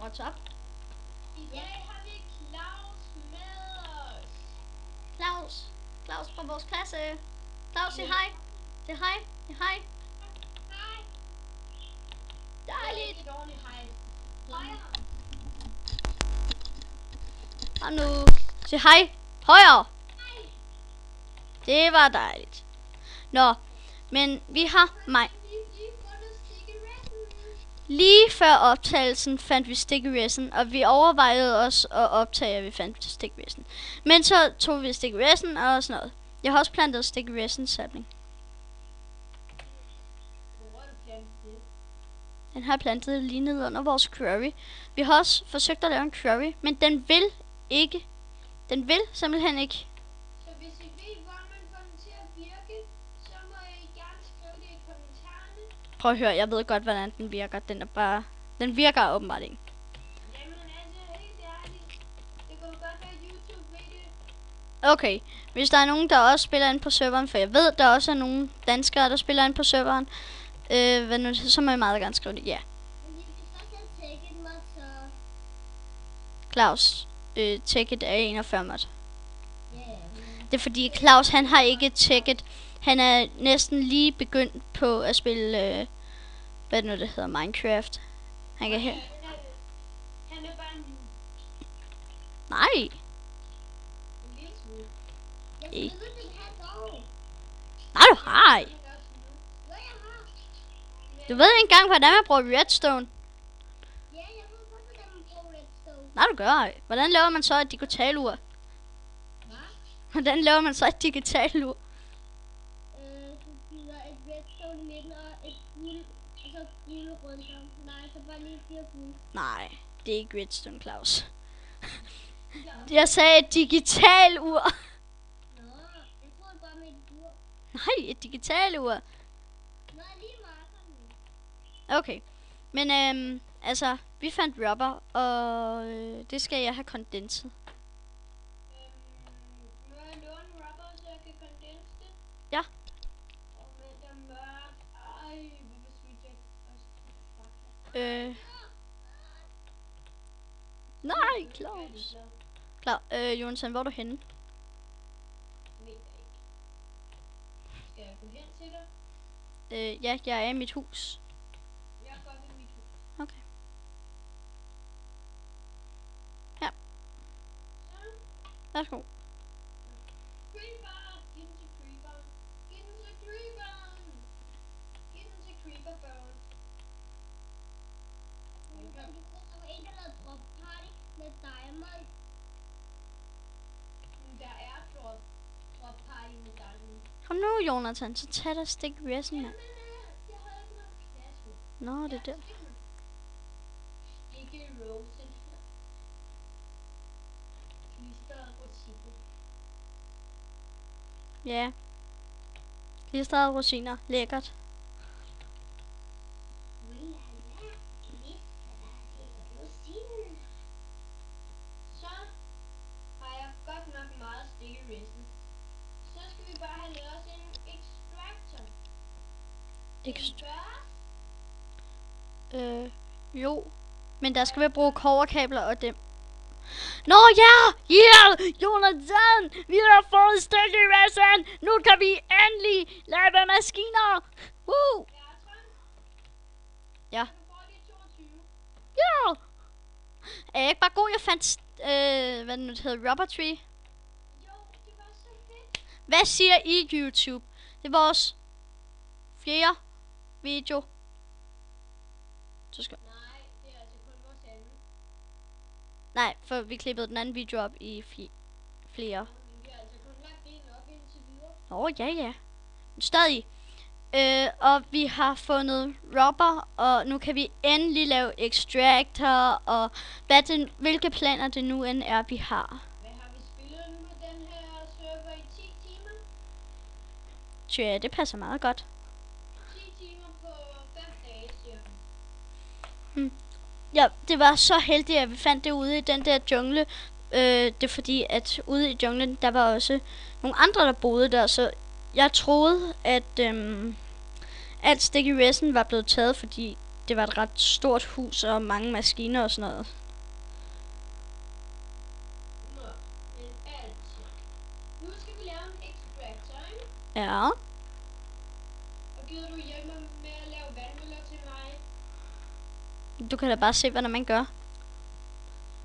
What's up? I dag har vi Claus med os. Claus fra vores klasse. Claus, sig hej. Sig hej. Sig hej. Hej. Dejligt. Det er et ordentligt hej. Højre. Og nu. Sig hej. Højre. Hej. Det var dejligt. Nå, men vi har mig. Lige før optagelsen fandt vi stikkeressen, og vi overvejede også at optage, at vi fandt stikkeressen. Men så tog vi stikkeressen og sådan noget. Jeg har også plantet stikkeressen sapling. Hvor har du plantet det? Den har jeg plantet lige nede under vores curry. Vi har også forsøgt at lave en curry, men den vil ikke. Den vil simpelthen ikke. Så hvis I ved, hvor man får den til at virke, så må I gerne skrive det i kommentarerne. Prøv at høre, jeg ved godt, hvordan den virker. Den virker åbenbart ikke. Jamen altså, helt ærligt. Det kunne godt være YouTube ved det. Okay, hvis der er nogen, der også spiller ind på serveren, for jeg ved, der også er nogle danskere, der spiller ind på serveren, så må jeg meget gerne skrive det, ja. Men I skal først have tagget mig, så... Claus, ticket er 41 mod. Ja. Det er fordi Claus, han har ikke ticket. Han er næsten lige begyndt på at spille, hvad det hedder, Minecraft. Han kan her. Han er bare nu. Nej. En lille smule. Jeg Ikke. spillede den her dog. Nej, du har ikke. Ja, jeg har. Du ved ikke engang, hvordan man bruger redstone. Ja, jeg ved godt, hvordan man bruger redstone. Nej, du gør ej. Hvordan laver man så et digitalur? Hvad? Hvordan laver man så et digitalur? Så smider et redstone i midten og et guld, og så guld rundt om. Nej, så bare lige 4 guld. Nej, det er ikke redstone, Claus. Jeg sagde et digitalur. Nå, jeg tror bare med et ur. Nej, et digitalur. Nå, lige markerne. Okay. Men altså, vi fandt rubber, og det skal jeg have kondenset. Må jeg låne rubber, så jeg kan kondense det? Ja. Og men det er mørkt. Ej, hvorfor smidt jeg også? Nej, Claus. Jonathan, hvor er du henne? Ved jeg ikke. Skal jeg gå hen til dig? Ja, jeg er i mit hus. Jeg går ved mit hus. Okay. Ja, Så. værsgo. Creeper! Giv den til Creeper. Giv den til Creeper! Giv den til Creeper Bones. Der var en, der lavede drop party med Diamond. Der er drop party med Diamond. Kom nu, Jonathan, så tag dig stik resten, mand. Jeg har ikke noget plads med. Nå, det er der. Ikke rosen. Klistret rosiner. Ja. Klistrede rosiner. Lækkert. Så har jeg godt nok meget stikke resin. Så skal vi bare have lavet os en extractor. Jo. Men der skal vi bruge kobberkabler og dem. Nå ja! Yeah! Jonathan! Vi har fået stik i resten! Nu kan vi endelig lave maskiner! Woo! Ja. Ja! Er jeg ikke bare god? Jeg fandt, hvad det nu hedder, rubber tree. Jo, det var så fedt. Hvad siger I, YouTube? Det er vores fjerde video. Så skal... Nej, det er altså kun vores anden. Nej, for vi klippede den anden video op i flere. Men vi har altså kun lagt en op indtil videre. Nå, ja. Men stadig. Og vi har fundet rubber, og nu kan vi endelig lave extractor, og hvilke planer det nu end er, vi har. Hvad har vi spillet nu på den her server i 10 timer? Ja, det passer meget godt. 10 timer på 5 dage, cirka. Ja, det var så heldigt, at vi fandt det ude i den der jungle. Det er fordi, at ude i junglen, der var også nogle andre, der boede der, så jeg troede, at alt stik i resten var blevet taget, fordi det var et ret stort hus og mange maskiner og sådan noget. Nå, men altså. Nu skal vi lave en extractor, ikke? Ja. Og gider du hjælpe mig med at lave vandmøller til mig? Du kan da bare se, hvad man gør.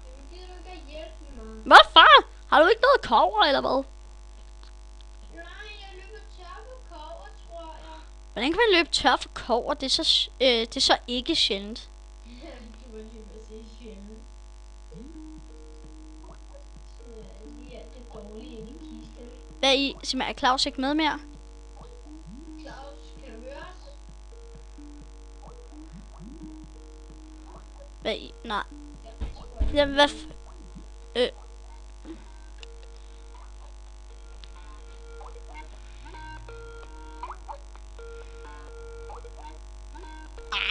Jamen, gider du ikke at hjælpe mig? Hvorfor? Har du ikke noget kover, eller hvad? Nej, jeg løber tør for kover, tror jeg. Hvordan kan man løbe tør for kover? Det er så ikke sjældent. Ja, du er lige præcis sjældent. Lige alt det dårlige inde i kisten. Hvad er I? Simpelthen, er Claus ikke med mere? Claus, kan du høre os? Hvad er I? Nej. Ja, tror jeg. Ja, hvad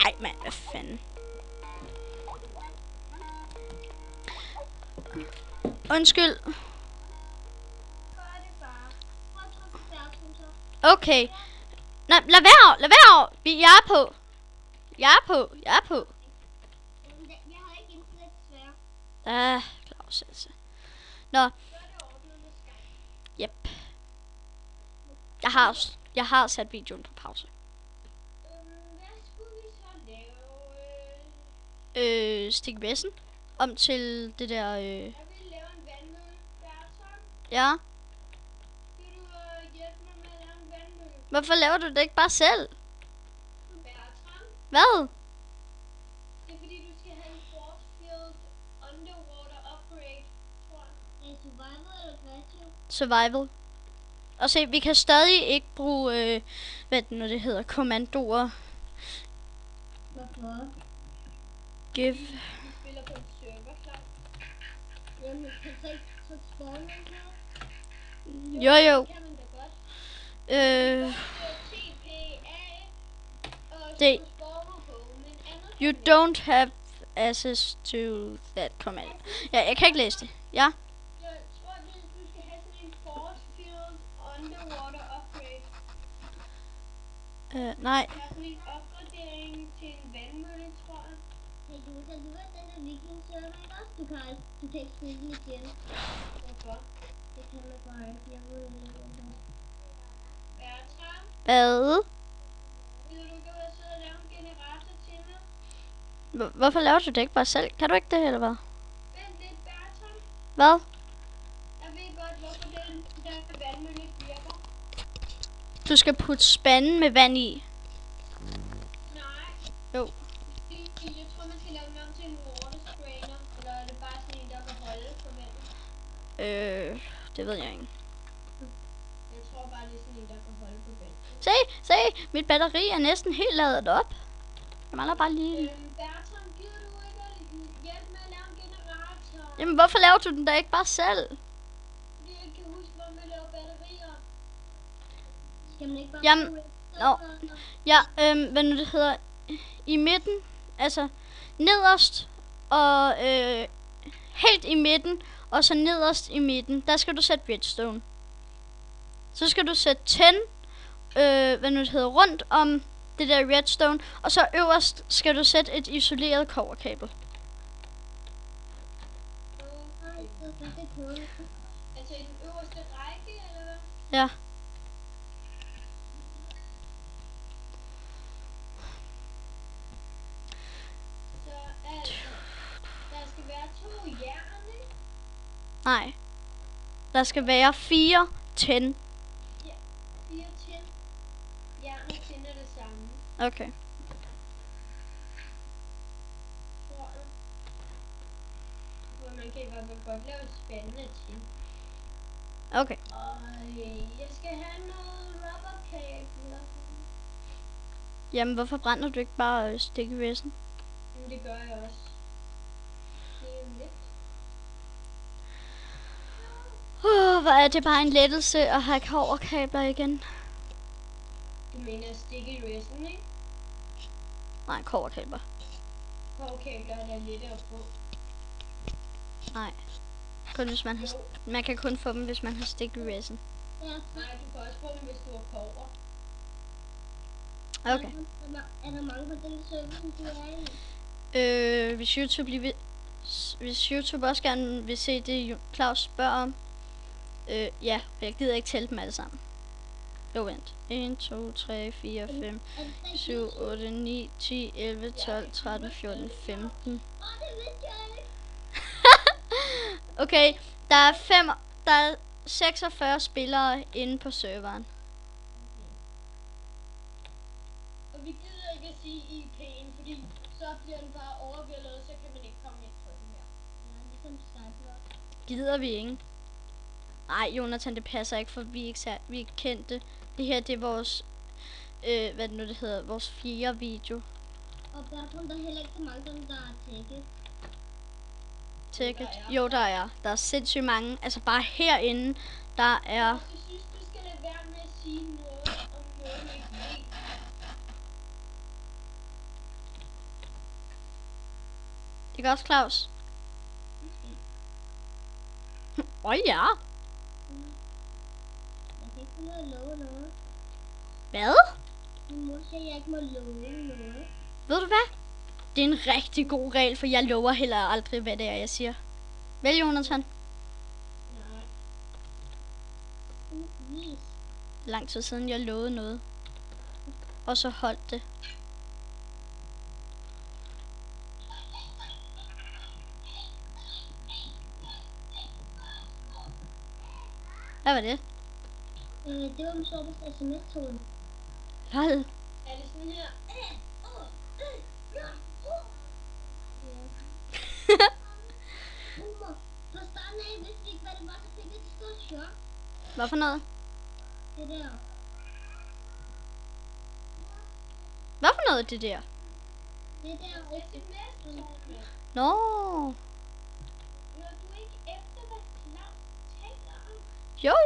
Ej, mand, hvad fanden. Undskyld. Gør det bare. Prøv at trykke på færdelsen så. Okay. Nej, lad være. Jeg er på. Jeg har ikke internet desværre. Claus altså. Nå, Så er det ordnet med Skype. yep. Jeg har sat videoen på pause. Hvad skulle vi så lave? Stik væsen om til det der, Jeg vil lave en vandmølle. Bertram, ja. vil du hjælpe mig med at lave en vandmølle? Hvorfor laver du det ikke bare selv? Bertram, Hvad? det er fordi du skal have en force field underwater upgrade, tror jeg. Er survival eller creative? Survival. Og se, vi kan stadig ikke bruge, hvad det hedder, kommandoer. Hvorfor? Give. Vi spiller på en server, klar. Jamen, kan så ikke trykke spawn Jo. kan man da godt. TPA og Det- så spawner på, men andet You kan man don't have access to that command. Ja, jeg kan ikke læse det. Ja. Jeg tror, du skal have sådan en force field underwater upgrade. Nej. Der er sådan en opgradering til en vandmølle, tror jeg. Hey, du ved den der viking server, ikke også? Du kan ikke spille den igen. Hvorfor? Det kan man bare ikke. Jeg ved ikke, hvorfor. Bertram, Hvad? vil du ikke ud og sidde og lave en generator til mig? Hvorfor laver du det ikke bare selv? Kan du ikke det, eller hvad? Vent lidt, Bertram. Hvad? Jeg ved godt, hvorfor den der vandmølle ikke virker. Du skal putte spanden med vand i. Nej. Jo. Jeg tror, man skal lave den om til en water strainer. Eller er det bare sådan en, der kan holde på vandet? Det ved jeg ikke. Jeg tror bare, det er sådan en, der kan holde på vandet. Se, mit batteri er næsten helt ladet op. Jeg mangler bare lige. Bertram, gider du ikke at hjælpe med at lave en generator? Jamen, hvorfor laver du den da ikke bare selv? Fordi jeg ikke kan huske, hvor man laver batterier. Skal man ikke bare... Jamen, ja, hvad nu det hedder, i midten, altså nederst og helt i midten, og så nederst i midten, der skal du sætte redstone. Så skal du sætte 10, hvad nu det hedder, rundt om det der redstone, og så øverst skal du sætte et isoleret kobberkabel. Altså i den øverste række, eller hvad? Ja. Så altså, der skal være 2 jern, ikke? Nej. Der skal være 4 10. 4 tin. Jern og tin er det samme, Okay. tror jeg. For man kan i hvert fald godt lave spændende tin. Okay. Og jeg skal have noget rubberkabler. Jamen, hvorfor brænder du ikke bare stikkevæsen? Men det gør jeg også. Det er lidt. Hvor er det bare en lettelse at have kobberkabler igen. Du mener stikke i resten, ikke? Nej, kobberkabler. Kobberkabler er lettere at få. Nej. Kun hvis man har, man kan kun få dem, hvis man har stikkevæsen. Ja. Nej, du kan også få dem, hvis du har kobber. Okay. Er der mange på den server, som du er i? Hvis YouTube også gerne vil se det, Claus spørger om. Ja, jeg gider ikke tælle dem alle sammen. Jo, vent. 1, 2, 3, 4, 5, 7, 8, 9, 10, 11, 12, 13, 14, 15. Det vidste jeg ikke. Okay, der er 46 spillere inde på serveren. Og vi gider ikke at sige IP'en, fordi så bliver den bare overvældet, og så kan man ikke komme ind på den her. Ja, ligesom Skype. Gider vi ikke? Nej, Jonathan, det passer ikke, for vi er ikke kendte. Det her, det er vores, hvad det nu det hedder, vores 4. video. Og Bertram, der er heller ikke så mange, der er tagget. Tækket. Jo, der er. Der er sindssygt mange. Altså bare herinde, der er... Jeg synes, du skal lade være med at sige noget om noget, du ikke ved. Ikke også, Claus? Ja. Jeg kan ikke finde ud af at love noget. Hvad? Min mor siger, at jeg ikke må love noget. Ved du hvad? Det er en rigtig god regel, for jeg lover heller aldrig, hvad det er, jeg siger. Vel, Jonathan? Nej. Vis. Lang tid siden, jeg lovede noget. Og så holdt det. Hvad var det? Det var min sjoveste sms-tone. Lol. Er det sådan her? Fra starten af vidste jeg ikke, hvad det var, så fik jeg et stort chok. Hvad for noget? Det der. Hvad for noget, det der? Det der SMS-tone. Nå. Hører du ikke efter, hvad Claus taler om? Jo,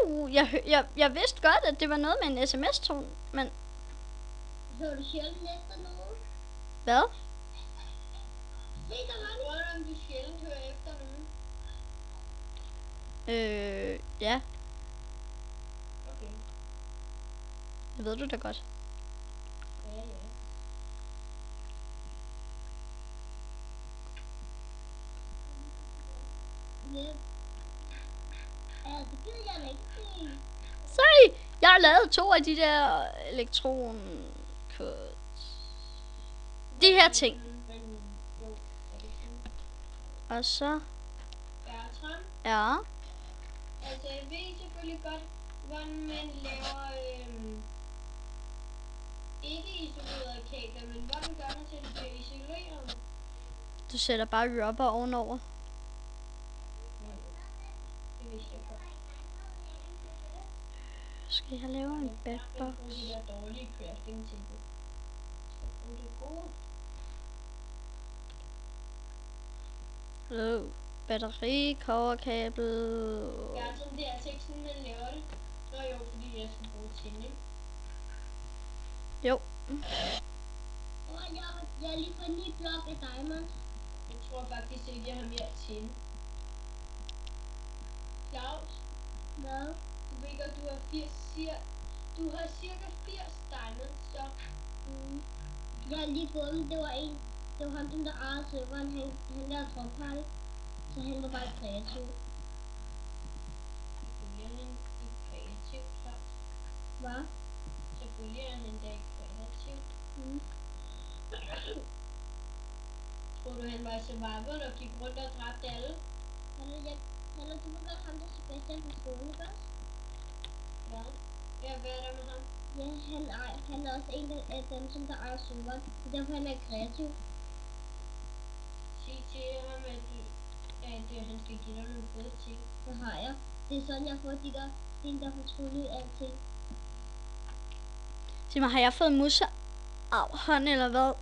jeg vidste godt, at det var noget med en sms-tone, men... Hører du sjældent efter noget? Hvad? Se, der var Jeg tror, om du sjældent hører efter nogen. Ja, Okay. det ved du da godt. Ja, ja. det. Ja, det gider jeg da ikke se. Sorry, jeg har lavet 2 af de der elektronkods. De her ting. Men jo, er det sådan? Og så... Bertram, Ja. altså jeg ved selvfølgelig godt, hvordan man laver ikke isolerede kabler, men hvordan gør man til, at det bliver isoleret? Du sætter bare rubber ovenover. Det vidste jeg godt. Skal jeg lave en Jeg bedbox? bruger de der dårlige crafting til det. Jeg skal bruge det gode. Batteri, coverkabel. Bertram, det er altså ikke sådan, man laver det. Nå jo, fordi jeg skal bruge tænding. Jo. Jeg har lige fået en ny blok af diamonds. Jeg tror faktisk ikke, jeg har mere at tænde. Claus, Hvad? du ved godt, du har cirka 80 diamonds, så Jeg har lige fået dem. Det var ham, den der ejede serveren. Han lavede tropparty. Så han var bare kreativ. selvfølgelig er han ikke kreativ, Claus. Hvad? Selvfølgelig er han da ikke kreativ. Tror du, han var i survival og gik rundt og dræbte alle? Eller du ved godt ham, der Sebastian fra skolen, ikke også? Ja. Ja, hvad er der med ham? Ja, han er også en af dem, som der ejer serveren. Så derfor han er kreativ. Sig til ham, at han skal give dig nogle fede ting. Det har jeg. Det er sådan, jeg får de der ting, der fortryllet alting. Sig mig, har jeg fået musse hånd eller hvad? Og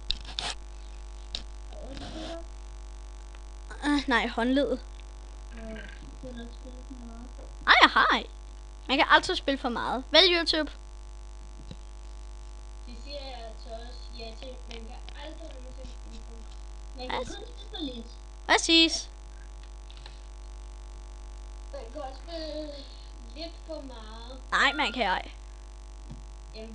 det Nej, håndledet. er nok spillet for meget. Nej, jeg har ikke. Man kan altid spille for meget. Vælg YouTube. Det siger jeg altså også ja til. Man kan aldrig nogensinde spille på. Man kan kun spille for lidt. Præcis. Man kan også spille lidt for meget. Nej, man kan ikke.